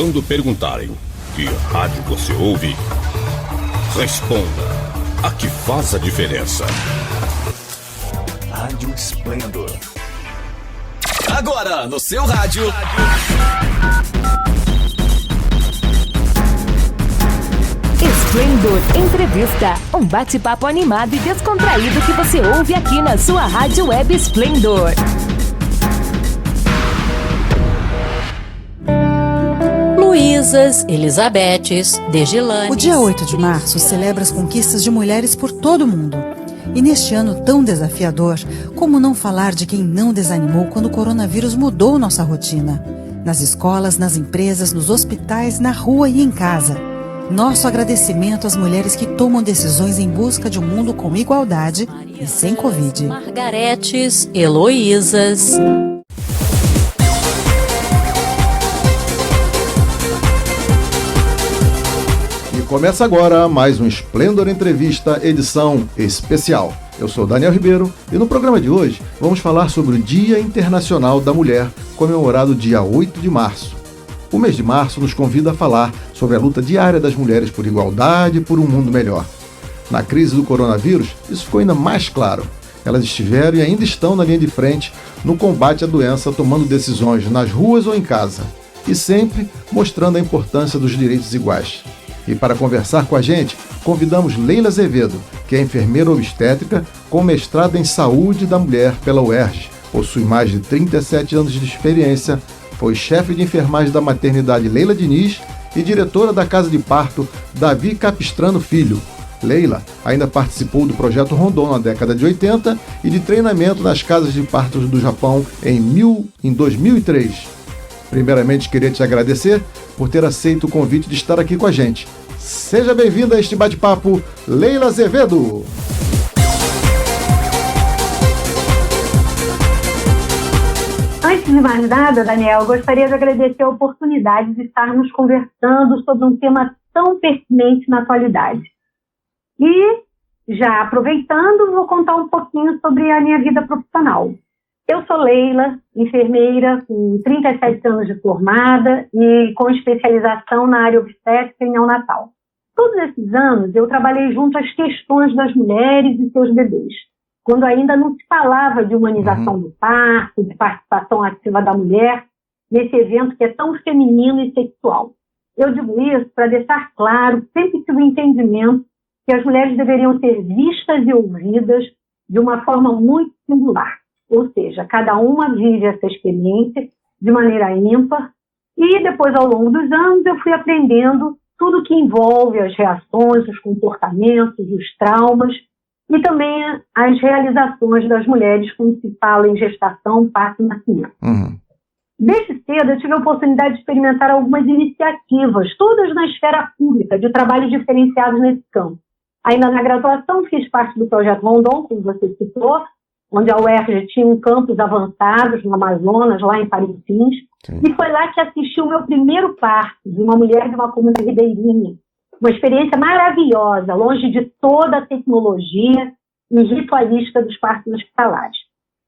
Quando perguntarem que rádio você ouve, responda a que faz a diferença. Rádio Esplendor. Agora, no seu rádio. Esplendor Entrevista, um bate-papo animado e descontraído que você ouve aqui na sua rádio web Esplendor. Luísas, Elisabetes, Degilanes. O dia 8 de março celebra as conquistas de mulheres por todo o mundo. E neste ano tão desafiador, como não falar de quem não desanimou quando o coronavírus mudou nossa rotina? Nas escolas, nas empresas, nos hospitais, na rua e em casa. Nosso agradecimento às mulheres que tomam decisões em busca de um mundo com igualdade e sem Covid. Margaretes, Heloísas. Começa agora mais um Esplendor Entrevista, edição especial. Eu sou Daniel Ribeiro e no programa de hoje vamos falar sobre o Dia Internacional da Mulher, comemorado dia 8 de março. O mês de março nos convida a falar sobre a luta diária das mulheres por igualdade e por um mundo melhor. Na crise do coronavírus, isso ficou ainda mais claro. Elas estiveram e ainda estão na linha de frente no combate à doença, tomando decisões nas ruas ou em casa, e sempre mostrando a importância dos direitos iguais. E para conversar com a gente, convidamos Leila Azevedo, que é enfermeira obstétrica com mestrado em saúde da mulher pela UERJ. Possui mais de 37 anos de experiência, foi chefe de enfermagem da maternidade Leila Diniz e diretora da casa de parto Davi Capistrano Filho. Leila ainda participou do projeto Rondon na década de 80 e de treinamento nas casas de partos do Japão em 2003. Primeiramente, queria te agradecer por ter aceito o convite de estar aqui com a gente. Seja bem-vinda a este bate-papo, Leila Azevedo. Antes de mais nada, Daniel, gostaria de agradecer a oportunidade de estarmos conversando sobre um tema tão pertinente na atualidade. E, já aproveitando, vou contar um pouquinho sobre a minha vida profissional. Eu sou Leila, enfermeira com 37 anos de formada e com especialização na área obstétrica e neonatal. Todos esses anos eu trabalhei junto às questões das mulheres e seus bebês, quando ainda não se falava de humanização do parto, de participação ativa da mulher, nesse evento que é tão feminino e sexual. Eu digo isso para deixar claro, sempre tive o entendimento que as mulheres deveriam ser vistas e ouvidas de uma forma muito singular. Ou seja, cada uma vive essa experiência de maneira ímpar e depois, ao longo dos anos, eu fui aprendendo tudo que envolve as reações, os comportamentos, os traumas e também as realizações das mulheres quando se fala em gestação, parto e nascimento. Desde cedo, eu tive a oportunidade de experimentar algumas iniciativas, todas na esfera pública, de trabalhos diferenciados nesse campo. Ainda na graduação, fiz parte do projeto Rondon, como você citou, onde a UERJ tinha um campus avançado no Amazonas, lá em Parintins, e foi lá que assisti o meu primeiro parto de uma mulher de uma comunidade ribeirinha. Uma experiência maravilhosa, longe de toda a tecnologia e ritualística dos partos hospitalares.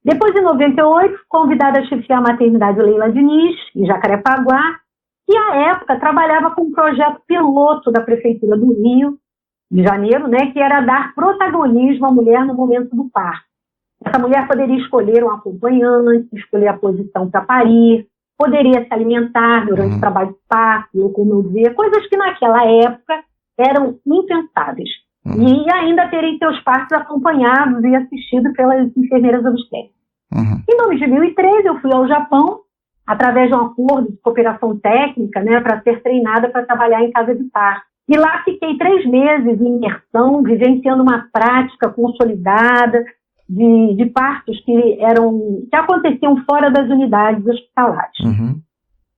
Depois, em 98, fui convidada a chefiar a maternidade Leila Diniz, em Jacarepaguá, que, à época, trabalhava com um projeto piloto da Prefeitura do Rio de Janeiro, que era dar protagonismo à mulher no momento do parto. Essa mulher poderia escolher um acompanhante, escolher a posição para parir, poderia se alimentar durante o trabalho de parto, locomover, coisas que naquela época eram impensáveis. E ainda terem seus partos acompanhados e assistidos pelas enfermeiras obstétricas. Em 2003, eu fui ao Japão, através de um acordo de cooperação técnica, para ser treinada para trabalhar em casa de parto. E lá fiquei 3 meses em imersão, vivenciando uma prática consolidada, de partos que aconteciam fora das unidades hospitalares.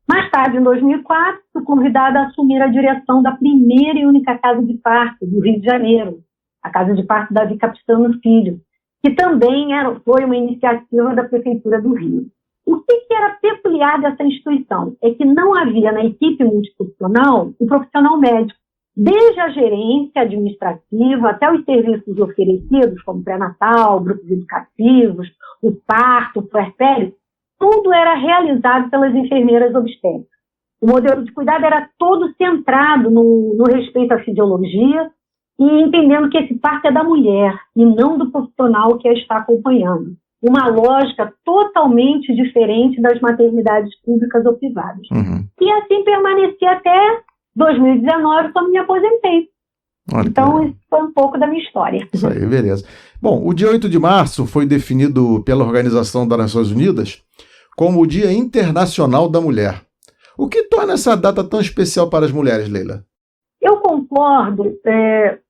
Mais tarde, em 2004, fui convidada a assumir a direção da primeira e única casa de parto do Rio de Janeiro, a Casa de Parto Davi Capistrano Filho, que também foi uma iniciativa da Prefeitura do Rio. O que era peculiar dessa instituição é que não havia na equipe multiprofissional um profissional médico. Desde a gerência administrativa até os serviços oferecidos, como pré-natal, grupos educativos, o parto, o puerpério, tudo era realizado pelas enfermeiras obstétricas. O modelo de cuidado era todo centrado no respeito à fisiologia e entendendo que esse parto é da mulher e não do profissional que a está acompanhando. Uma lógica totalmente diferente das maternidades públicas ou privadas. E assim permaneci até 2019, quando me aposentei. Então, isso foi um pouco da minha história. Isso aí, beleza. Bom, o dia 8 de março foi definido pela Organização das Nações Unidas como o Dia Internacional da Mulher. O que torna essa data tão especial para as mulheres, Leila? Eu concordo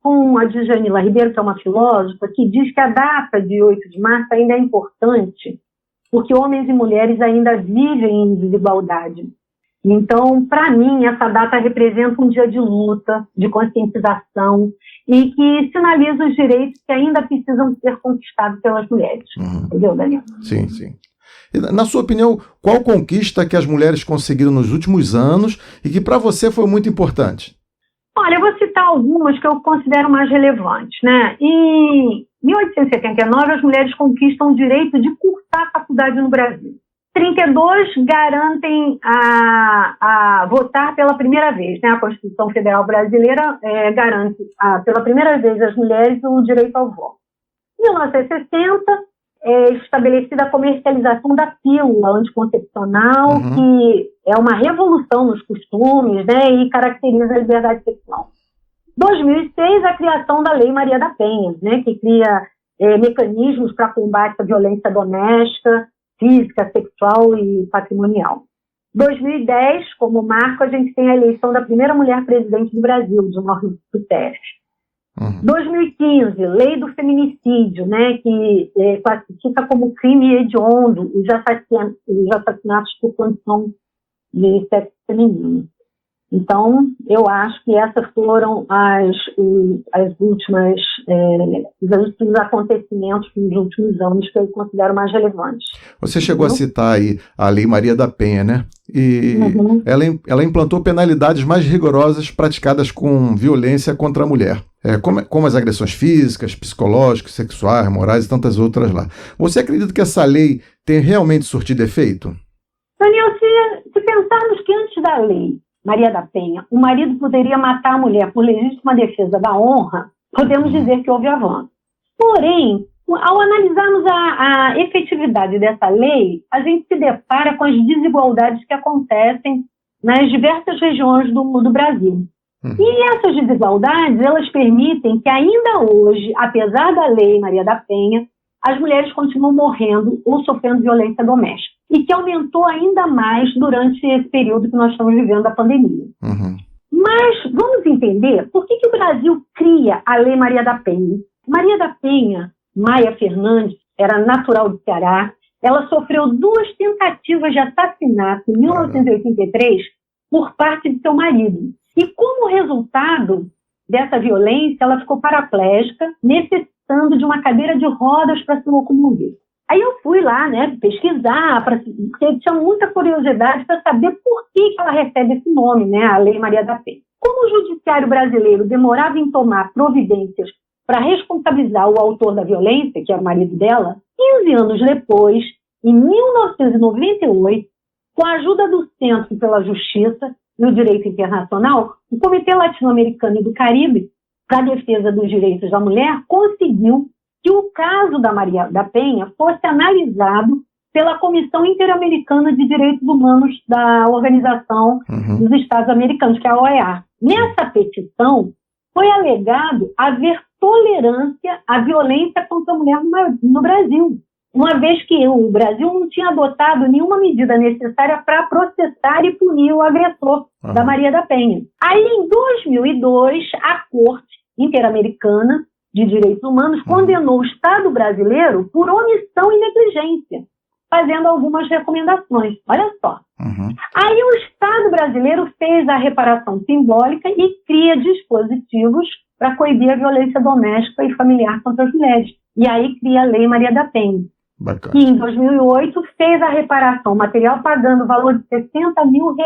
com a Djanila Ribeiro, que é uma filósofa, que diz que a data de 8 de março ainda é importante porque homens e mulheres ainda vivem em desigualdade. Então, para mim, essa data representa um dia de luta, de conscientização e que sinaliza os direitos que ainda precisam ser conquistados pelas mulheres. Entendeu, Daniel? Sim, sim. E, na sua opinião, qual conquista que as mulheres conseguiram nos últimos anos e que para você foi muito importante? Olha, eu vou citar algumas que eu considero mais relevantes, né? Em 1879, as mulheres conquistam o direito de cursar a faculdade no Brasil. 32 garantem a votar pela primeira vez, né? A Constituição Federal Brasileira garante pela primeira vez às mulheres o direito ao voto. Em 1960, é estabelecida a comercialização da pílula anticoncepcional, que é uma revolução nos costumes, né? E caracteriza a liberdade sexual. 2006, a criação da Lei Maria da Penha, né? Que cria mecanismos para combate à violência doméstica, física, sexual e patrimonial. 2010, como marco, a gente tem a eleição da primeira mulher presidente do Brasil, Dilma Rousseff. 2015, Lei do Feminicídio, né, que classifica como crime hediondo os assassinatos por condição de sexo feminino. Então, eu acho que essas foram os últimos acontecimentos nos últimos anos que eu considero mais relevantes. Você chegou a citar aí a Lei Maria da Penha, né? E ela implantou penalidades mais rigorosas praticadas com violência contra a mulher, como as agressões físicas, psicológicas, sexuais, morais e tantas outras lá. Você acredita que essa lei tem realmente surtido efeito? Daniel, se pensarmos que antes da lei Maria da Penha, o marido poderia matar a mulher por legítima defesa da honra, podemos dizer que houve avanço. Porém, ao analisarmos a efetividade dessa lei, a gente se depara com as desigualdades que acontecem nas diversas regiões do Brasil. E essas desigualdades, elas permitem que ainda hoje, apesar da Lei Maria da Penha, as mulheres continuam morrendo ou sofrendo violência doméstica. E que aumentou ainda mais durante esse período que nós estamos vivendo da pandemia. Mas vamos entender por que o Brasil cria a Lei Maria da Penha. Maria da Penha, Maia Fernandes, era natural do Ceará. Ela sofreu 2 tentativas de assassinato em 1983 por parte de seu marido. E como resultado dessa violência, ela ficou paraplégica, necessitando de uma cadeira de rodas para se locomover. Aí eu fui lá, né, pesquisar, porque tinha muita curiosidade para saber por que ela recebe esse nome, né, a Lei Maria da Penha. Como o judiciário brasileiro demorava em tomar providências para responsabilizar o autor da violência, que era o marido dela, 15 anos depois, em 1998, com a ajuda do Centro pela Justiça e o Direito Internacional, o Comitê Latino-Americano e do Caribe, para a Defesa dos Direitos da Mulher, conseguiu que o caso da Maria da Penha fosse analisado pela Comissão Interamericana de Direitos Humanos da Organização dos Estados Americanos, que é a OEA. Nessa petição, foi alegado haver tolerância à violência contra a mulher no Brasil, uma vez que o Brasil não tinha adotado nenhuma medida necessária para processar e punir o agressor da Maria da Penha. Aí, em 2002, a Corte Interamericana de Direitos Humanos condenou o Estado brasileiro por omissão e negligência, fazendo algumas recomendações. Olha só. Aí o Estado brasileiro fez a reparação simbólica e cria dispositivos para coibir a violência doméstica e familiar contra as mulheres. E aí cria a Lei Maria da Penha. Bacana. E em 2008 fez a reparação material pagando o valor de R$60 mil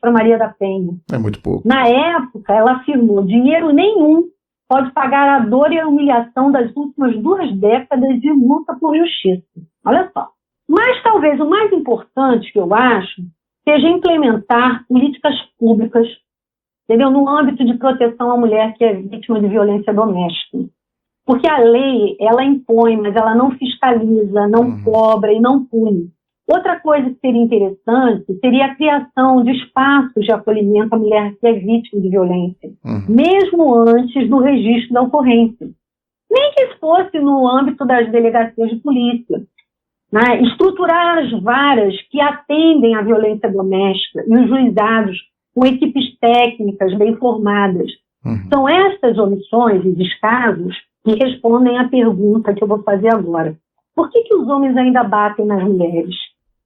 para Maria da Penha. É muito pouco. Na época, ela afirmou: dinheiro nenhum pode pagar a dor e a humilhação das últimas 2 décadas de luta por justiça. Olha só. Mas talvez o mais importante que eu acho seja implementar políticas públicas, entendeu? No âmbito de proteção à mulher que é vítima de violência doméstica. Porque a lei, ela impõe, mas ela não fiscaliza, não cobra e não pune. Outra coisa que seria interessante seria a criação de espaços de acolhimento à mulher que é vítima de violência, mesmo antes do registro da ocorrência. Nem que fosse no âmbito das delegacias de polícia. Né? Estruturar as varas que atendem à violência doméstica e os juizados com equipes técnicas bem formadas. São estas omissões e descasos que respondem à pergunta que eu vou fazer agora. Por que os homens ainda batem nas mulheres?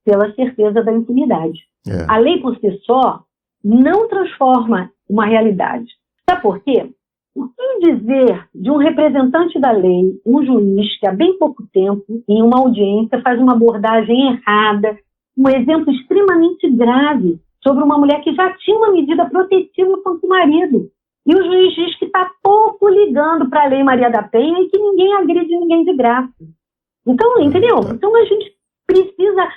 Pela certeza da impunidade. A lei por si só não transforma uma realidade. Sabe por quê? O que dizer de um representante da lei, um juiz que há bem pouco tempo, em uma audiência, faz uma abordagem errada, um exemplo extremamente grave sobre uma mulher que já tinha uma medida protetiva contra o marido. E o juiz diz que está pouco ligando para a Lei Maria da Penha e que ninguém agride ninguém de graça. Então, entendeu? Então a gente precisa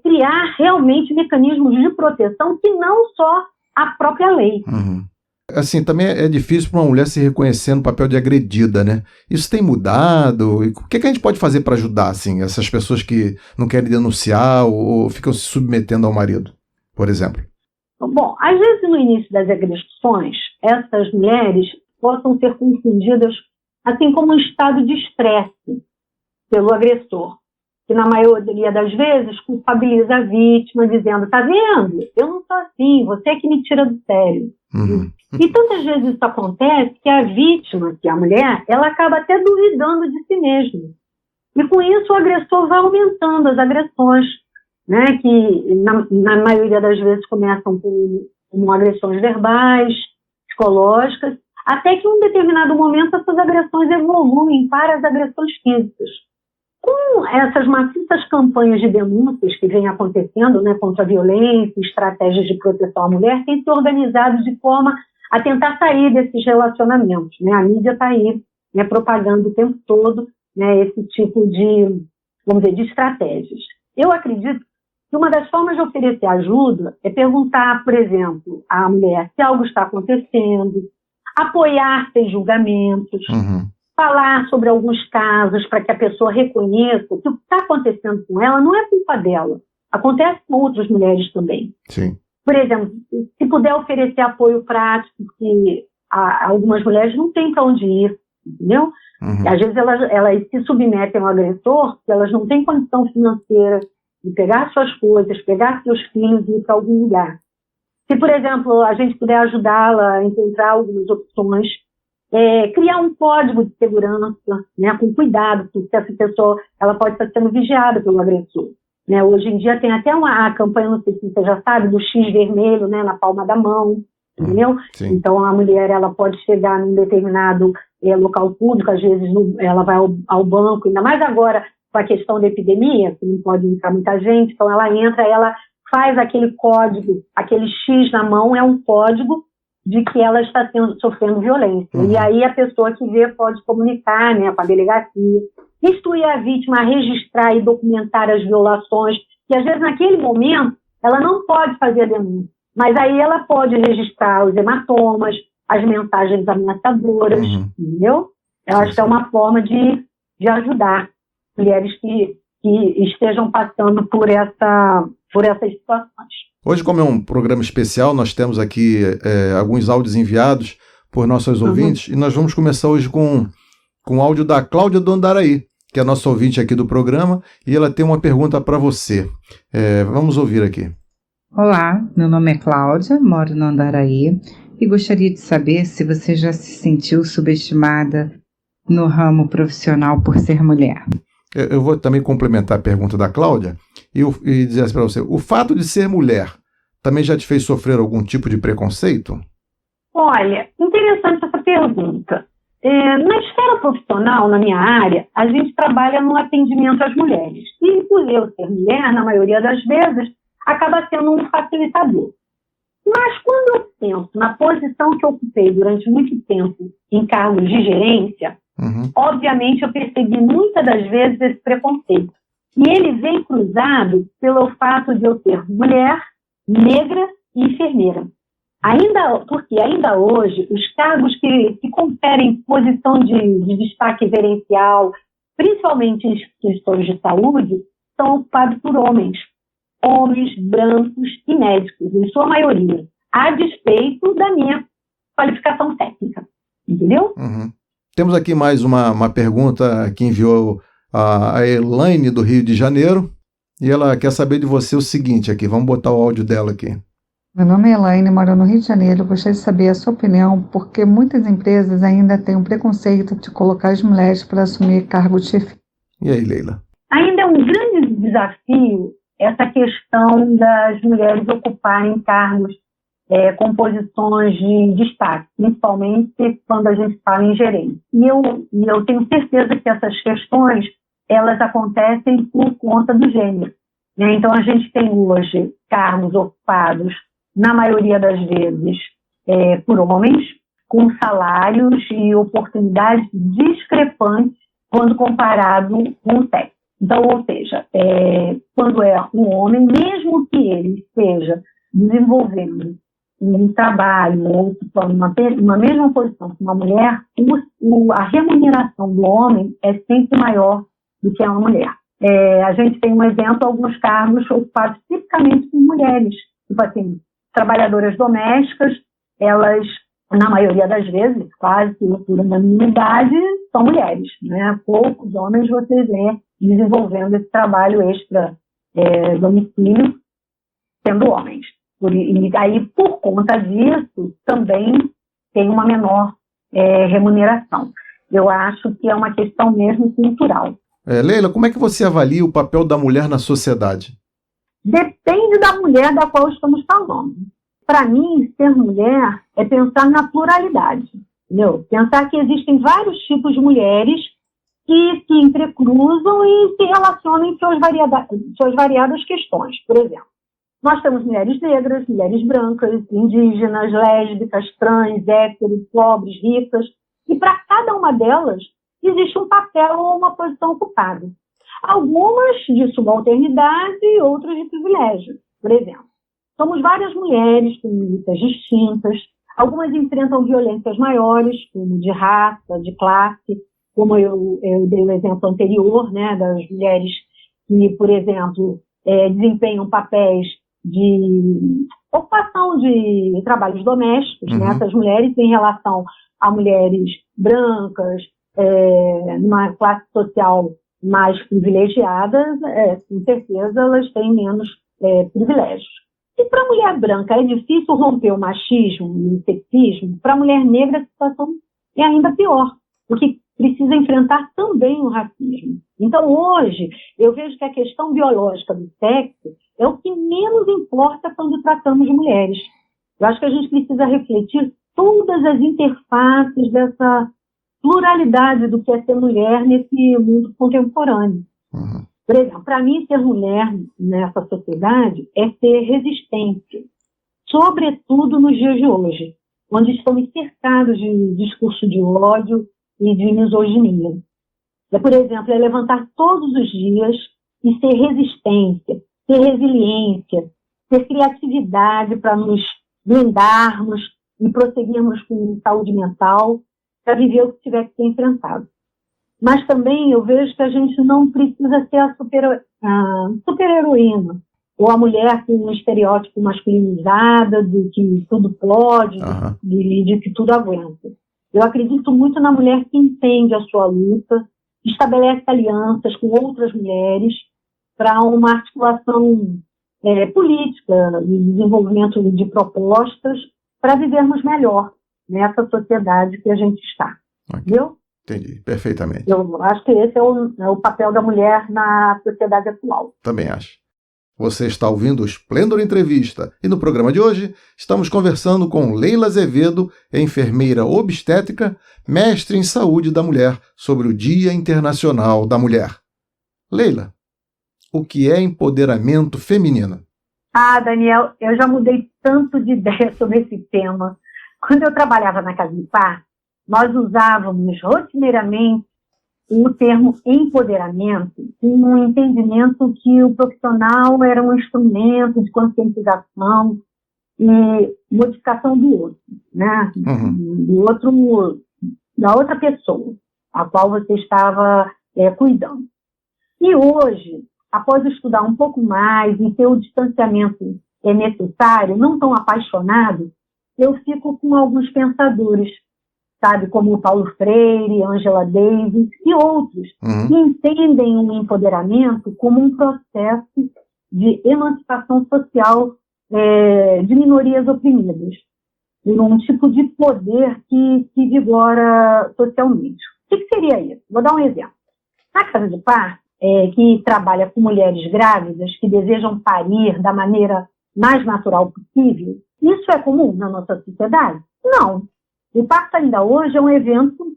criar realmente mecanismos de proteção que não só a própria lei. Assim, também é difícil para uma mulher se reconhecer no papel de agredida, né? Isso tem mudado? E o que a gente pode fazer para ajudar, assim, essas pessoas que não querem denunciar ou ficam se submetendo ao marido, por exemplo? Bom, às vezes no início das agressões, essas mulheres possam ser confundidas assim como um estado de estresse pelo agressor, que na maioria das vezes culpabiliza a vítima, dizendo, tá vendo? Eu não sou assim, você é que me tira do sério. E tantas vezes isso acontece que a vítima, que é a mulher, ela acaba até duvidando de si mesma. E com isso o agressor vai aumentando as agressões, né, que na maioria das vezes começam com agressões verbais, psicológicas, até que em um determinado momento essas agressões evoluem para as agressões físicas. Com essas maciças campanhas de denúncias que vêm acontecendo, né, contra a violência, estratégias de proteção à mulher, têm se organizado de forma a tentar sair desses relacionamentos. Né? A mídia está aí, né, propagando o tempo todo, né, esse tipo de, vamos dizer, de estratégias. Eu acredito que uma das formas de oferecer ajuda é perguntar, por exemplo, à mulher se algo está acontecendo, apoiar sem julgamentos, falar sobre alguns casos para que a pessoa reconheça que o que está acontecendo com ela não é culpa dela. Acontece com outras mulheres também. Sim. Por exemplo, se puder oferecer apoio prático, porque algumas mulheres não têm para onde ir, entendeu? Às vezes elas se submetem ao agressor porque elas não têm condição financeira de pegar suas coisas, pegar seus filhos e ir para algum lugar. Se, por exemplo, a gente puder ajudá-la a encontrar algumas opções, criar um código de segurança, né, com cuidado, porque essa pessoa ela pode estar sendo vigiada pelo agressor. Né? Hoje em dia tem até a campanha, não sei se você já sabe, do X vermelho, né, na palma da mão, entendeu? Então a mulher ela pode chegar num determinado local público, às vezes ela vai ao banco, ainda mais agora com a questão da epidemia, que não pode entrar muita gente, então ela entra, ela faz aquele código, aquele X na mão é um código de que ela está sofrendo violência. E aí a pessoa que vê pode comunicar, né, com a delegacia, instruir a vítima a registrar e documentar as violações, que às vezes naquele momento ela não pode fazer a denúncia, mas aí ela pode registrar os hematomas, as mensagens ameaçadoras, entendeu? Eu acho que é uma forma de ajudar mulheres que estejam passando por essas situações. Hoje, como é um programa especial, nós temos aqui alguns áudios enviados por nossos ouvintes, e nós vamos começar hoje com o áudio da Cláudia do Andaraí, que é nossa ouvinte aqui do programa, e ela tem uma pergunta para você. Vamos ouvir aqui. Olá, meu nome é Cláudia, moro no Andaraí, e gostaria de saber se você já se sentiu subestimada no ramo profissional por ser mulher. Eu vou também complementar a pergunta da Cláudia e dizer assim para você, o fato de ser mulher também já te fez sofrer algum tipo de preconceito? Olha, interessante essa pergunta. Na esfera profissional, na minha área, a gente trabalha no atendimento às mulheres. E por eu ser mulher, na maioria das vezes, acaba sendo um facilitador. Mas quando eu penso na posição que eu ocupei durante muito tempo em cargos de gerência, obviamente eu percebi muitas das vezes esse preconceito. E ele vem cruzado pelo fato de eu ser mulher negra e enfermeira. Ainda hoje, os cargos que conferem posição de destaque gerencial, principalmente em instituições de saúde, são ocupados por homens brancos e médicos, em sua maioria, a despeito da minha qualificação técnica. Entendeu? Uhum. Temos aqui mais uma pergunta que enviou a Elaine do Rio de Janeiro, e ela quer saber de você o seguinte aqui, vamos botar o áudio dela aqui. Meu nome é Elaine, moro no Rio de Janeiro. Gostaria de saber a sua opinião, porque muitas empresas ainda têm um preconceito de colocar as mulheres para assumir cargo de chefia. E aí, Leila? Ainda é um grande desafio essa questão das mulheres ocuparem cargos com posições de destaque, principalmente quando a gente fala em gerência. E eu tenho certeza que essas questões, elas acontecem por conta do gênero, né? Então, a gente tem hoje cargos ocupados, na maioria das vezes, por homens, com salários e oportunidades discrepantes quando comparado com o sexo. Então, ou seja, quando é um homem, mesmo que ele esteja desenvolvendo um trabalho ou ocupando uma mesma posição que uma mulher, a remuneração do homem é sempre maior do que a uma mulher. A gente tem um exemplo, alguns cargos ocupados tipicamente por mulheres, tipo assim, trabalhadoras domésticas, elas, na maioria das vezes, quase por unanimidade, são mulheres, né? Poucos homens você vê desenvolvendo esse trabalho extra domicílio, sendo homens. E aí, por conta disso, também tem uma menor remuneração. Eu acho que é uma questão mesmo cultural. Leila, como é que você avalia o papel da mulher na sociedade? Depende da mulher da qual estamos falando. Para mim, ser mulher é pensar na pluralidade, entendeu? Pensar que existem vários tipos de mulheres que se entrecruzam e se relacionam em suas variadas questões. Por exemplo, nós temos mulheres negras, mulheres brancas, indígenas, lésbicas, trans, héteros, pobres, ricas, e para cada uma delas existe um papel ou uma posição ocupada. Algumas de subalternidade e outras de privilégio. Por exemplo, somos várias mulheres com lutas distintas, algumas enfrentam violências maiores, como de raça, de classe, como eu dei o exemplo anterior, né, das mulheres que, por exemplo, desempenham papéis de ocupação de trabalhos domésticos, né, essas mulheres em relação a mulheres brancas, numa classe social mais privilegiadas, com certeza elas têm menos privilégios. E para a mulher branca é difícil romper o machismo e o sexismo, para a mulher negra a situação é ainda pior, porque precisa enfrentar também o racismo. Então, hoje, eu vejo que a questão biológica do sexo é o que menos importa quando tratamos de mulheres. Eu acho que a gente precisa refletir todas as interfaces dessa pluralidade do que é ser mulher nesse mundo contemporâneo. Uhum. Por exemplo, para mim, ser mulher nessa sociedade é ser resistente, sobretudo nos dias de hoje, onde estamos cercados de discurso de ódio e de misoginia. Por exemplo, é levantar todos os dias e ser resistência, ter resiliência, ter criatividade para nos blindarmos e prosseguirmos com saúde mental para viver o que tiver que ser enfrentado. Mas também eu vejo que a gente não precisa ser a super-heroína, ou a mulher com um estereótipo masculinizada de que tudo pode, de que tudo aguenta. Eu acredito muito na mulher que entende a sua luta, estabelece alianças com outras mulheres para uma articulação política, de desenvolvimento de propostas para vivermos melhor nessa sociedade que a gente está. Entendeu? Entendi, perfeitamente. Eu acho que esse é o papel da mulher na sociedade atual. Também acho. Você está ouvindo o Esplêndor Entrevista e no programa de hoje estamos conversando com Leila Azevedo, enfermeira obstétrica, mestre em saúde da mulher, sobre o Dia Internacional da Mulher. Leila, o que é empoderamento feminino? Daniel, eu já mudei tanto de ideia sobre esse tema. Quando eu trabalhava na Casa de Parto, nós usávamos rotineiramente o termo empoderamento com um entendimento que o profissional era um instrumento de conscientização e modificação do outro, né? Da outra pessoa, a qual você estava cuidando. E hoje, após estudar um pouco mais e ter o distanciamento necessário, não tão apaixonado, eu fico com alguns pensadores, sabe, como o Paulo Freire, Angela Davis e outros, que entendem o empoderamento como um processo de emancipação social de minorias oprimidas, por um tipo de poder que vigora socialmente. O que seria isso? Vou dar um exemplo. Na Casa de Parto, que trabalha com mulheres grávidas que desejam parir da maneira mais natural possível, isso é comum na nossa sociedade? Não. O parto ainda hoje é um evento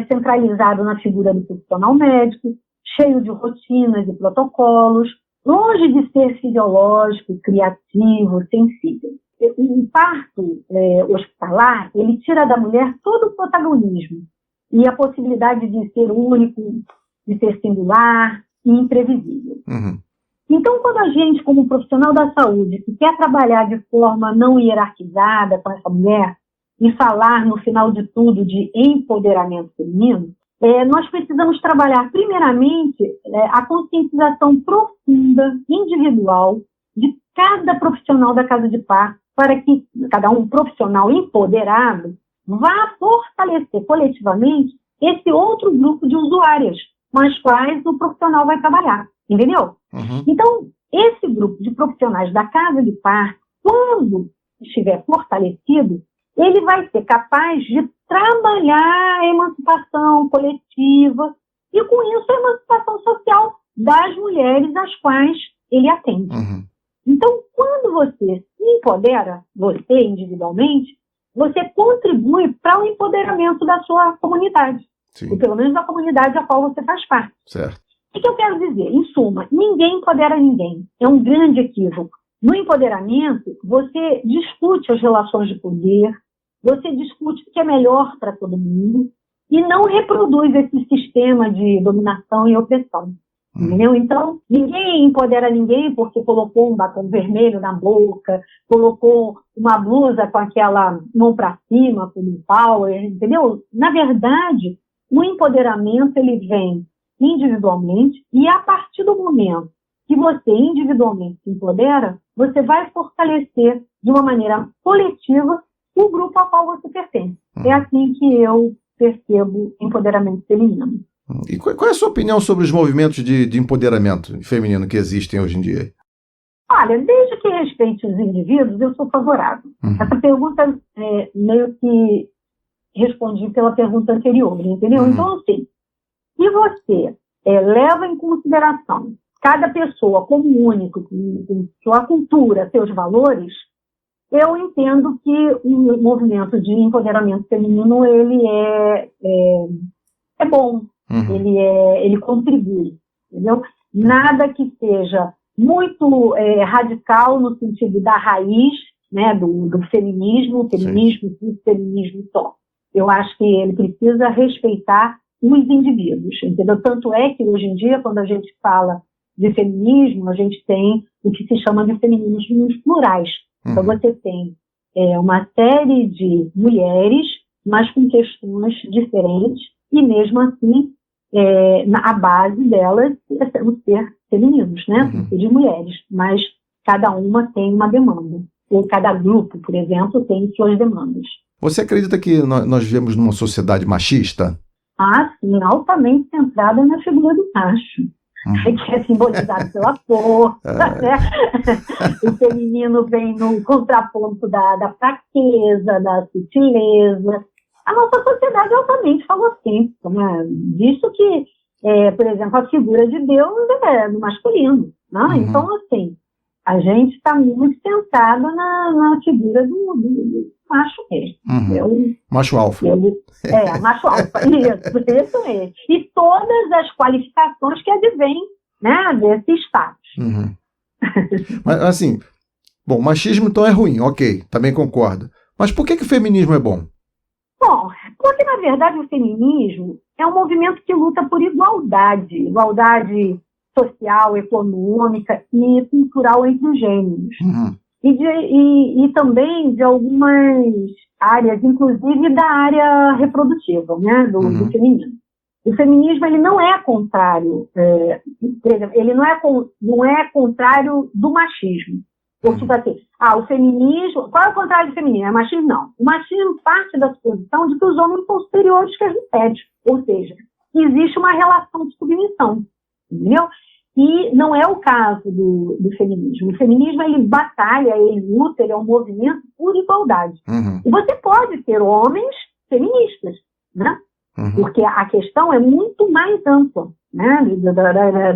centralizado na figura do profissional médico, cheio de rotinas e protocolos, longe de ser fisiológico, criativo, sensível. O parto hospitalar, ele tira da mulher todo o protagonismo e a possibilidade de ser único, de ser singular e imprevisível. Então, quando a gente, como profissional da saúde, que quer trabalhar de forma não hierarquizada com essa mulher e falar, no final de tudo, de empoderamento feminino, nós precisamos trabalhar, primeiramente, a conscientização profunda, individual, de cada profissional da casa de parto, para que cada um profissional empoderado vá fortalecer coletivamente esse outro grupo de usuárias com as quais o profissional vai trabalhar. Entendeu? Então, esse grupo de profissionais da casa de parto, quando estiver fortalecido, ele vai ser capaz de trabalhar a emancipação coletiva e, com isso, a emancipação social das mulheres às quais ele atende. Então, quando você se empodera, você individualmente, você contribui para o empoderamento da sua comunidade. Sim. Ou pelo menos da comunidade a qual você faz parte. Certo. O que eu quero dizer? Em suma, ninguém empodera ninguém. É um grande equívoco. No empoderamento, você discute as relações de poder, você discute o que é melhor para todo mundo e não reproduz esse sistema de dominação e opressão. Entendeu? Então, ninguém empodera ninguém porque colocou um batom vermelho na boca, colocou uma blusa com aquela mão para cima, como um power, entendeu? Na verdade, o empoderamento ele vem individualmente, e a partir do momento que você individualmente se empodera, você vai fortalecer de uma maneira coletiva o grupo ao qual você pertence. É assim que eu percebo empoderamento feminino. E qual é a sua opinião sobre os movimentos de empoderamento feminino que existem hoje em dia? Olha, desde que respeite os indivíduos, eu sou favorável. Essa pergunta meio que respondi pela pergunta anterior, entendeu? Então, assim, se você leva em consideração cada pessoa como único, com sua cultura, seus valores, eu entendo que o movimento de empoderamento feminino ele é bom, ele contribui, entendeu? Nada que seja muito radical no sentido da raiz, né, do feminismo só. Eu acho que ele precisa respeitar os indivíduos, entendeu? Tanto é que hoje em dia, quando a gente fala de feminismo, a gente tem o que se chama de feminismos plurais. Então você tem uma série de mulheres, mas com questões diferentes, e mesmo assim, a base delas é o ser femininos, né? De mulheres, mas cada uma tem uma demanda. Ou cada grupo, por exemplo, tem suas demandas. Você acredita que nós vivemos numa sociedade machista? Ah, sim, altamente centrada na figura do macho, que é simbolizado pela força, né? O feminino vem no contraponto da fraqueza, da sutileza. A nossa sociedade é altamente falocêntrica, né? Visto que, por exemplo, a figura de Deus é no masculino, né? Então, assim, a gente está muito centrada na figura do macho mesmo. Macho alfa. Macho alfa, isso mesmo. E todas as qualificações que advêm, né, desse status. Mas, assim, bom, machismo então é ruim, ok, também concordo. Mas por que o feminismo é bom? Bom, porque, na verdade, o feminismo é um movimento que luta por igualdade social, econômica e cultural entre os gêneros. E também de algumas áreas, inclusive da área reprodutiva, né, do feminino. O feminismo, ele não é contrário, por exemplo, ele não é contrário do machismo. Porque, tipo assim, o feminismo, qual é o contrário do feminismo? É machismo? Não. O machismo parte da suposição de que os homens são superiores que as mulheres. Ou seja, que existe uma relação de submissão, entendeu? E não é o caso do feminismo. O feminismo, ele batalha, ele luta, ele é um movimento por igualdade. E você pode ter homens feministas, né? Porque a questão é muito mais ampla, né?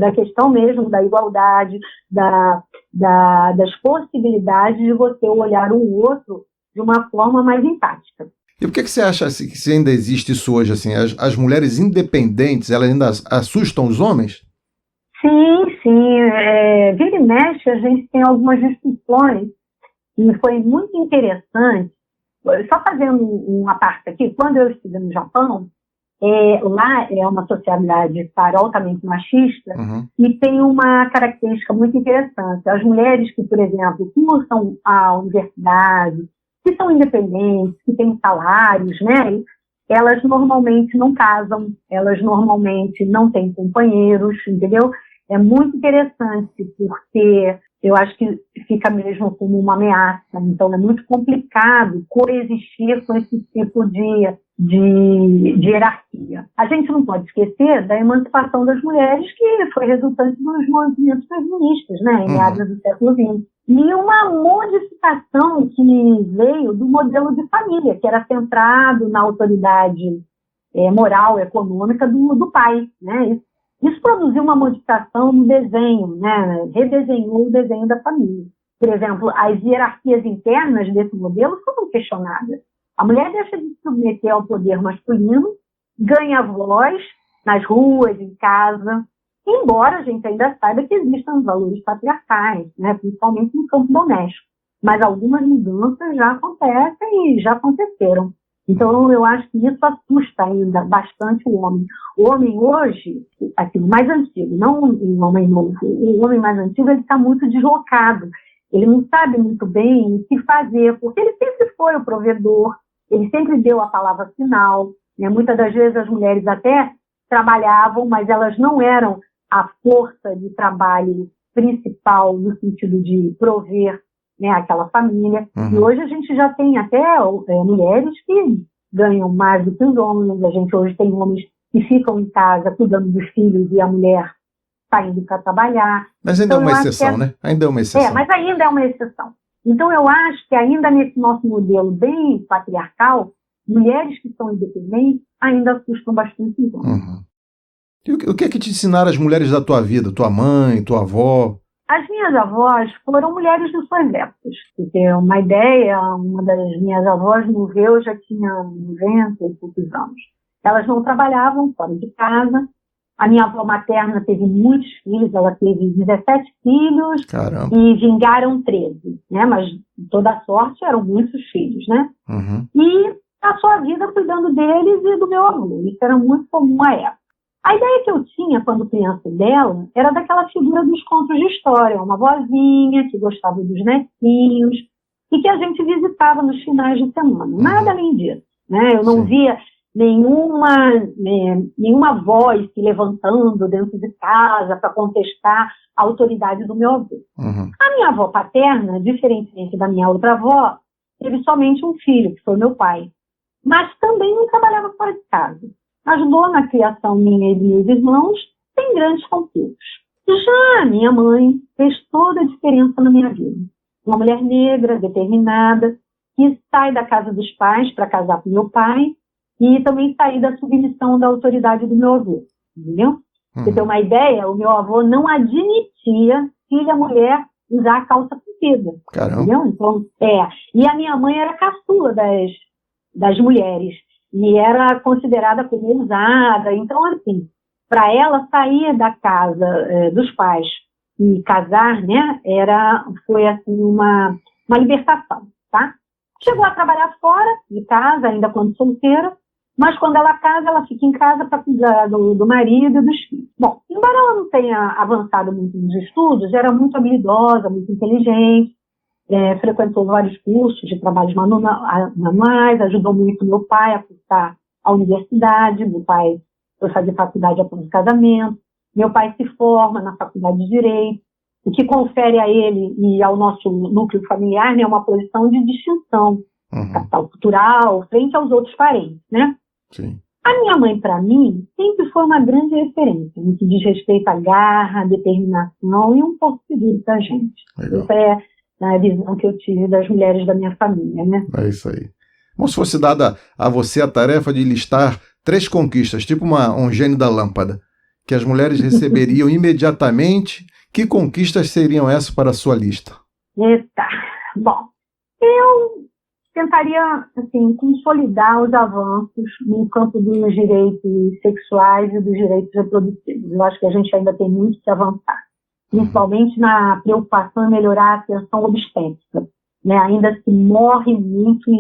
Da questão mesmo da igualdade, das possibilidades de você olhar o outro de uma forma mais empática. E por que você acha assim, que se ainda existe isso hoje? Assim, as mulheres independentes, elas ainda assustam os homens? Sim. Vira e mexe, a gente tem algumas discussões e foi muito interessante. Só fazendo uma parte aqui, quando eu estive no Japão, lá é uma sociedade altamente machista e tem uma característica muito interessante. As mulheres que, por exemplo, cursam a universidade, que são independentes, que têm salários, né? Elas normalmente não casam, elas normalmente não têm companheiros, entendeu? É muito interessante, porque eu acho que fica mesmo como uma ameaça. Então, é muito complicado coexistir com esse tipo de hierarquia. A gente não pode esquecer da emancipação das mulheres, que foi resultante dos movimentos feministas, né, em meados do século XX. E uma modificação que veio do modelo de família, que era centrado na autoridade moral, econômica do pai, né? Isso produziu uma modificação no desenho, né? Redesenhou o desenho da família. Por exemplo, as hierarquias internas desse modelo foram questionadas. A mulher deixa de se submeter ao poder masculino, ganha voz nas ruas, em casa, embora a gente ainda saiba que existam os valores patriarcais, né? Principalmente no campo doméstico. Mas algumas mudanças já acontecem e já aconteceram. Então, eu acho que isso assusta ainda bastante o homem. O homem hoje, assim, mais antigo, não um homem novo, o homem mais antigo, ele está muito deslocado. Ele não sabe muito bem o que fazer, porque ele sempre foi o provedor, ele sempre deu a palavra final, né? Muitas das vezes as mulheres até trabalhavam, mas elas não eram a força de trabalho principal no sentido de prover, né, aquela família. E hoje a gente já tem até mulheres que ganham mais do que os homens. A gente hoje tem homens que ficam em casa cuidando dos filhos e a mulher está indo para trabalhar. Mas ainda é uma exceção, né? Ainda é uma exceção. Mas ainda é uma exceção. Então eu acho que ainda nesse nosso modelo bem patriarcal, mulheres que são independentes ainda assustam bastante os homens. E o que é que te ensinaram as mulheres da tua vida? Tua mãe, tua avó? As minhas avós foram mulheres de suas épocas. Pra ter uma ideia, uma das minhas avós morreu, já tinha 90 e poucos anos. Elas não trabalhavam fora de casa. A minha avó materna teve muitos filhos, ela teve 17 filhos. Caramba. E vingaram 13, né? Mas toda a sorte eram muitos filhos, né? E passou a vida cuidando deles e do meu avô. Isso era muito comum à época. A ideia que eu tinha quando criança dela era daquela figura dos contos de história, uma vozinha que gostava dos netinhos e que a gente visitava nos finais de semana. Nada além disso, né? Eu não via nenhuma voz se levantando dentro de casa para contestar a autoridade do meu avô. A minha avó paterna, diferentemente da minha outra avó, teve somente um filho, que foi meu pai, mas também não trabalhava fora de casa. Ajudou na criação minha e de meus irmãos, sem grandes conflitos. Já a minha mãe fez toda a diferença na minha vida. Uma mulher negra, determinada, que sai da casa dos pais para casar com meu pai e também sair da submissão da autoridade do meu avô. Entendeu? Você tem uma ideia, o meu avô não admitia filha mulher usar a calça comprida. Caramba. Entendeu? Então, e a minha mãe era caçula das mulheres. E era considerada como ousada. Então, assim, para ela sair da casa dos pais e casar, né, foi assim, uma libertação, tá? Chegou a trabalhar fora de casa, ainda quando solteira, Mas quando ela casa, ela fica em casa para cuidar do marido e dos filhos. Bom, embora ela não tenha avançado muito nos estudos, era muito habilidosa, muito inteligente, frequentou vários cursos de trabalhos manuais, ajudou muito meu pai a cursar a universidade. Meu pai foi fazer faculdade após o casamento. Meu pai se forma na faculdade de Direito, o que confere a ele e ao nosso núcleo familiar, né, uma posição de distinção, capital cultural, frente aos outros parentes, né? Sim. A minha mãe, para mim, sempre foi uma grande referência no que diz respeito à garra, à determinação e um pouco seguro pra gente. Legal. Essa é a visão que eu tive das mulheres da minha família, né? É isso aí. Como se fosse dada a você a tarefa de listar 3 conquistas, tipo um gênio da lâmpada, que as mulheres receberiam imediatamente. Que conquistas seriam essas para a sua lista? Eita, bom, eu tentaria, assim, consolidar os avanços no campo dos direitos sexuais e dos direitos reprodutivos. Eu acho que a gente ainda tem muito que avançar, principalmente na preocupação em melhorar a atenção obstétrica, né? Ainda se morre muito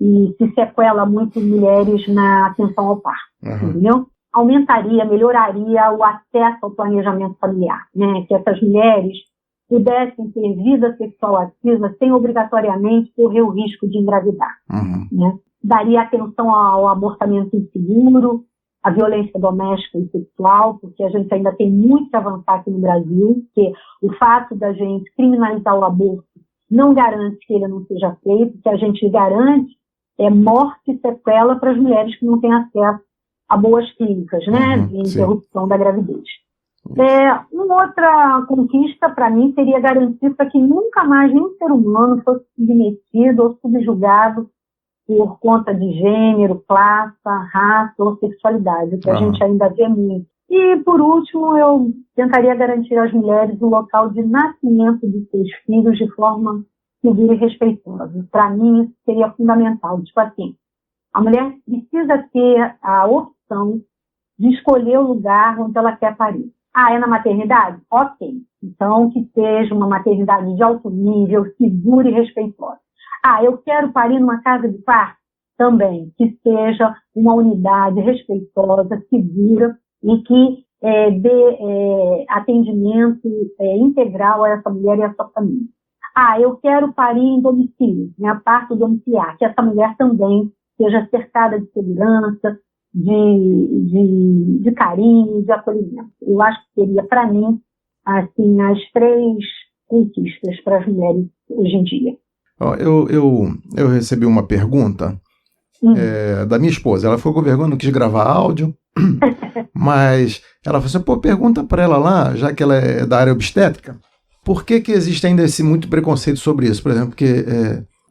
e se sequela muito mulheres na atenção ao parto, entendeu? Aumentaria, melhoraria o acesso ao planejamento familiar, né? Que essas mulheres pudessem ter vida sexual ativa sem obrigatoriamente correr o risco de engravidar, né? Daria atenção ao abortamento inseguro, à violência doméstica e sexual, porque a gente ainda tem muito que avançar aqui no Brasil, porque o fato da gente criminalizar o aborto não garante que ele não seja feito, que a gente garante morte e sequela para as mulheres que não têm acesso a boas clínicas, né, de interrupção da gravidez. Uma outra conquista, para mim, seria garantir para que nunca mais nenhum ser humano fosse submetido ou subjugado por conta de gênero, classe, raça ou sexualidade, que a gente ainda vê muito. E, por último, eu tentaria garantir às mulheres o local de nascimento de seus filhos de forma segura e respeitosa. Para mim, isso seria fundamental. Tipo assim, a mulher precisa ter a opção de escolher o lugar onde ela quer parir. É na maternidade? Ok. Então, que seja uma maternidade de alto nível, segura e respeitosa. Eu quero parir numa casa de parto? Também. Que seja uma unidade respeitosa, segura e que dê atendimento integral a essa mulher e a sua família. Eu quero parir em domicílio, né? Parto domiciliar, que essa mulher também seja cercada de segurança, de carinho, de acolhimento. Eu acho que seria, para mim, assim, as 3 conquistas para as mulheres hoje em dia. Eu recebi uma pergunta da minha esposa. Ela ficou com vergonha, não quis gravar áudio, mas ela falou assim, pergunta para ela lá, já que ela é da área obstétrica, por que existe ainda muito preconceito sobre isso? Por exemplo, porque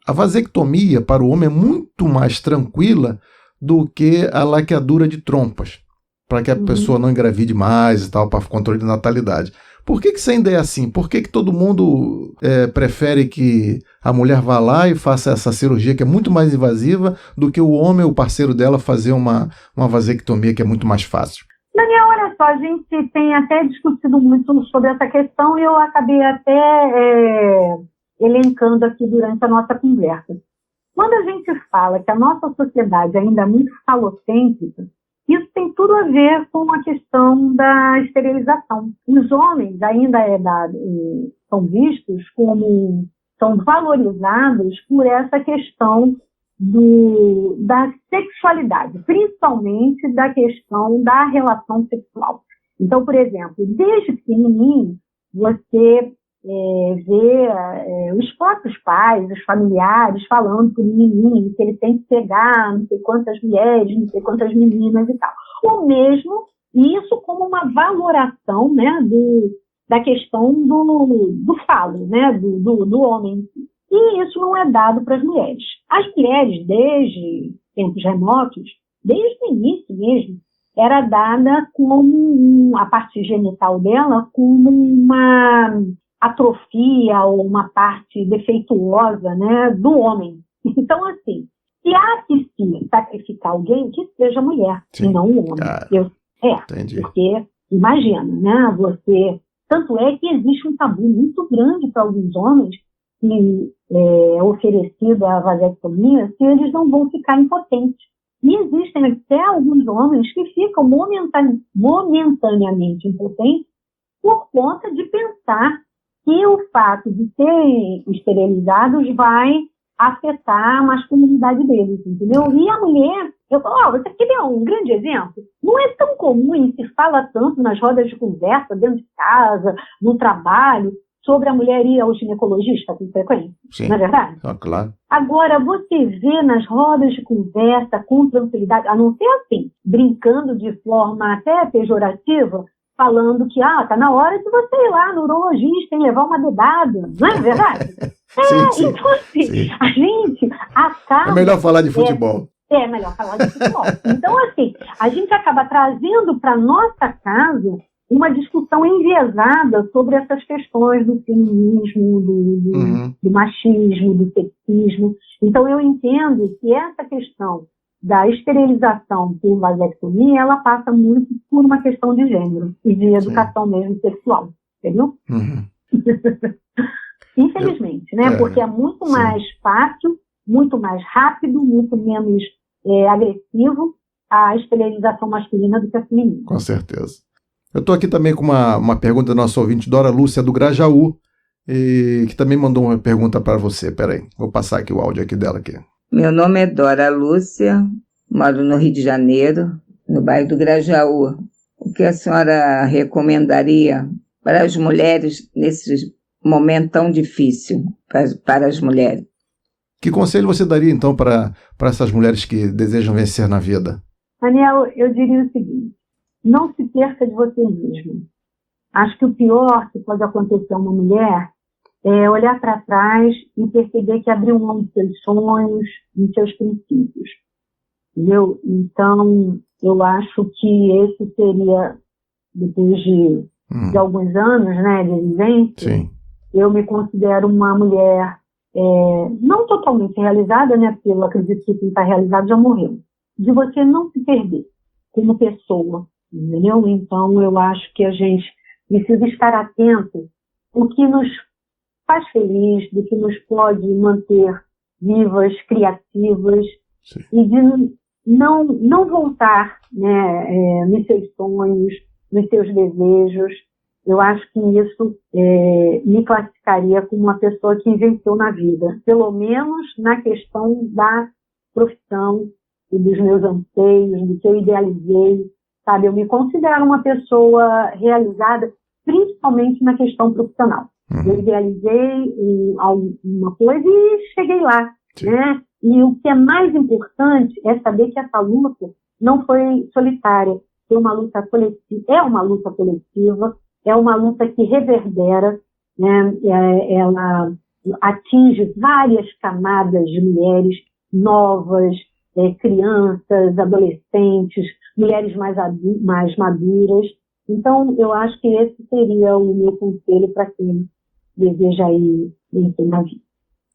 a vasectomia para o homem é muito mais tranquila do que a laqueadura de trompas, para que a pessoa não engravide mais e tal, para controle de natalidade. Por que isso ainda é assim? Por que todo mundo prefere que a mulher vá lá e faça essa cirurgia que é muito mais invasiva do que o homem, o parceiro dela, fazer uma vasectomia que é muito mais fácil? Daniel, olha só, a gente tem até discutido muito sobre essa questão e eu acabei até elencando aqui durante a nossa conversa. Quando a gente fala que a nossa sociedade ainda é muito falocêntrica, isso tem tudo a ver com a questão da esterilização. Os homens ainda são vistos como, são valorizados por essa questão da sexualidade, principalmente da questão da relação sexual. Então, por exemplo, desde pequenininho, você vê os próprios pais, os familiares falando para o menininho que ele tem que pegar não sei quantas mulheres, não sei quantas meninas e tal. Ou mesmo isso como uma valoração, né, da questão do falo, né, do homem. E isso não é dado para as mulheres. As mulheres, desde tempos remotos, desde o início mesmo, era dada como a parte genital dela como uma atrofia ou uma parte defeituosa, né, do homem. Então, assim, se há que se sacrificar alguém, que seja mulher, e não um homem. Entendi. Porque, imagina, né, tanto é que existe um tabu muito grande para alguns homens que é oferecido a vasectomia, se eles não vão ficar impotentes. E E existem até alguns homens que ficam momentaneamente impotentes por conta de pensar que o fato de serem esterilizados vai afetar a masculinidade deles, entendeu? E a mulher, você quer ver um grande exemplo? Não é tão comum e se fala tanto nas rodas de conversa, dentro de casa, no trabalho, sobre a mulher ir ao ginecologista com frequência. Sim. Não é verdade? Claro. Agora, você vê nas rodas de conversa com tranquilidade, a não ser assim, brincando de forma até pejorativa, falando que tá na hora de você ir lá no urologista e levar uma dedada, não é verdade? Sim. Então assim, Sim. a gente acaba... É melhor falar de futebol. É melhor falar de futebol. Então assim, a gente acaba trazendo para nossa casa uma discussão enviesada sobre essas questões do feminismo, do machismo, do sexismo. Então eu entendo que essa questão da esterilização por vasectomia, ela passa muito por uma questão de gênero e de educação mesmo sexual, entendeu? Infelizmente, né? Porque é muito mais fácil, muito mais rápido, muito menos agressivo a esterilização masculina do que a feminina. Com certeza. Eu estou aqui também com uma pergunta da nossa ouvinte, Dora Lúcia, do Grajaú, que também mandou uma pergunta para você. Peraí, vou passar aqui o áudio aqui dela aqui. Meu nome é Dora Lúcia, moro no Rio de Janeiro, no bairro do Grajaú. O que a senhora recomendaria para as mulheres nesse momento tão difícil para as mulheres? Que conselho você daria, então, para essas mulheres que desejam vencer na vida? Daniel, eu diria o seguinte: não se perca de você mesmo. Acho que o pior que pode acontecer a uma mulher é olhar para trás e perceber que abriu mão dos seus sonhos, dos seus princípios. Entendeu? Então, eu acho que esse seria, depois de alguns anos, né, de vivência, Sim. Eu me considero uma mulher não totalmente realizada, né, porque eu acredito que quem está realizado já morreu. De você não se perder como pessoa, entendeu? Então, eu acho que a gente precisa estar atento ao que nos faz feliz, do que nos pode manter vivas, criativas, sim, e de não voltar, né, nos seus sonhos, nos seus desejos. Eu acho que isso me classificaria como uma pessoa que venceu na vida, pelo menos na questão da profissão e dos meus anseios, do que eu idealizei, sabe? Eu me considero uma pessoa realizada, principalmente na questão profissional. Eu idealizei uma coisa e cheguei lá, né? E o que é mais importante é saber que essa luta não foi solitária, é uma luta coletiva, é uma luta que reverbera, né? Ela atinge várias camadas de mulheres novas, crianças, adolescentes, mulheres mais maduras. Então, eu acho que esse seria o meu conselho para quem deseja ir na vida.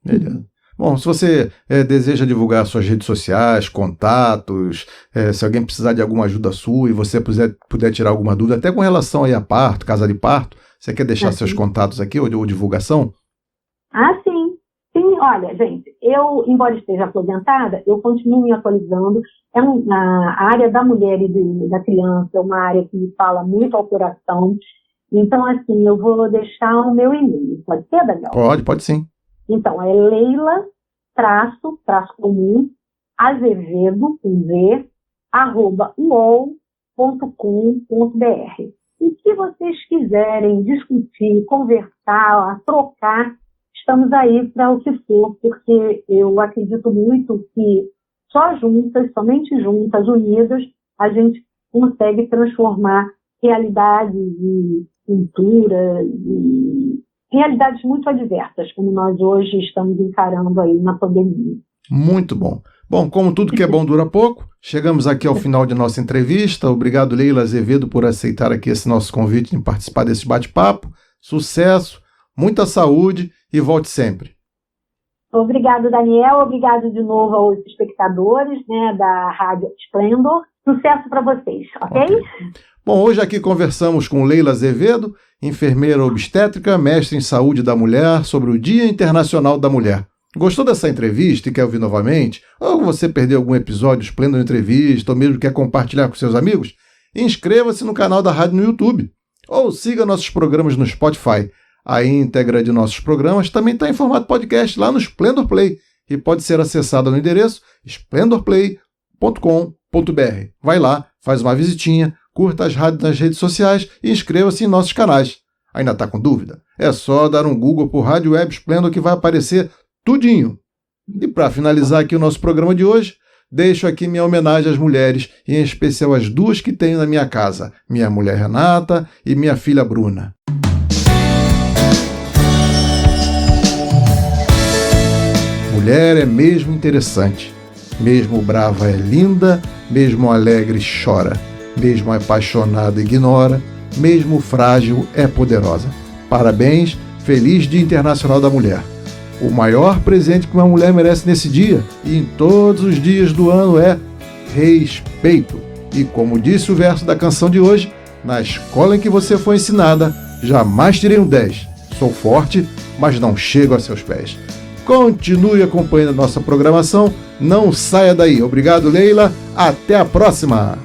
Beleza. Bom, se você deseja divulgar suas redes sociais, contatos, se alguém precisar de alguma ajuda sua e você puder tirar alguma dúvida, até com relação aí a parto, casa de parto, você quer deixar seus contatos aqui ou divulgação? Ah, sim. Sim, olha, gente, eu, embora esteja aposentada, eu continuo me atualizando. A área da mulher e da criança é uma área que me fala muito ao coração. Então, assim, eu vou deixar o meu e-mail. Pode ser, Daniel? Pode sim. Então, é Leila, traço comum, Azevedo, com Z, @uol.com.br. E se vocês quiserem discutir, conversar, trocar, estamos aí para o que for, porque eu acredito muito que só juntas, somente juntas, unidas, a gente consegue transformar realidades de cultura, de realidades muito adversas, como nós hoje estamos encarando aí na pandemia. Muito bom. Bom, como tudo que é bom dura pouco, chegamos aqui ao final de nossa entrevista. Obrigado, Leila Azevedo, por aceitar aqui esse nosso convite de participar desse bate-papo. Sucesso, muita saúde e volte sempre. Obrigado, Daniel. Obrigado de novo aos espectadores, né, da Rádio Esplendor. Sucesso para vocês, ok? Bom, hoje aqui conversamos com Leila Azevedo, enfermeira obstétrica, mestre em saúde da mulher, sobre o Dia Internacional da Mulher. Gostou dessa entrevista e quer ouvir novamente? Ou você perdeu algum episódio Esplêndor Entrevista, ou mesmo quer compartilhar com seus amigos? Inscreva-se no canal da rádio no YouTube. Ou siga nossos programas no Spotify. A íntegra de nossos programas também está em formato podcast lá no Splendor Play e pode ser acessada no endereço splendorplay.com.br. Vai lá, faz uma visitinha, curta as rádios nas redes sociais e inscreva-se em nossos canais. Ainda está com dúvida? É só dar um Google por Rádio Web Splendor que vai aparecer tudinho. E para finalizar aqui o nosso programa de hoje, deixo aqui minha homenagem às mulheres, e em especial às duas que tenho na minha casa, minha mulher Renata e minha filha Bruna. Mulher é mesmo interessante, mesmo brava é linda, mesmo alegre chora, mesmo apaixonada ignora, mesmo frágil é poderosa. Parabéns, feliz Dia Internacional da Mulher. O maior presente que uma mulher merece nesse dia e em todos os dias do ano é respeito. E como disse o verso da canção de hoje, na escola em que você foi ensinada, jamais tirei um 10. Sou forte, mas não chego a seus pés. Continue acompanhando a nossa programação, não saia daí. Obrigado, Leila. Até a próxima.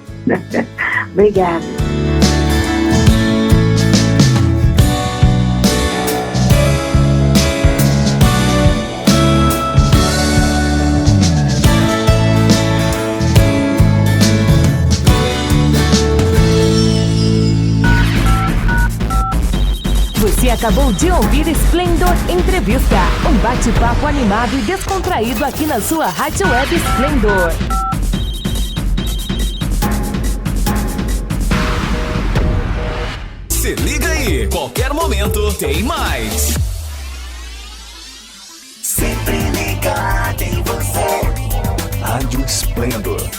Obrigada. Você acabou de ouvir Esplendor Entrevista, um bate-papo animado e descontraído aqui na sua Rádio Web Esplendor. Se liga aí, qualquer momento tem mais. Sempre ligado em você. Rádio Esplendor.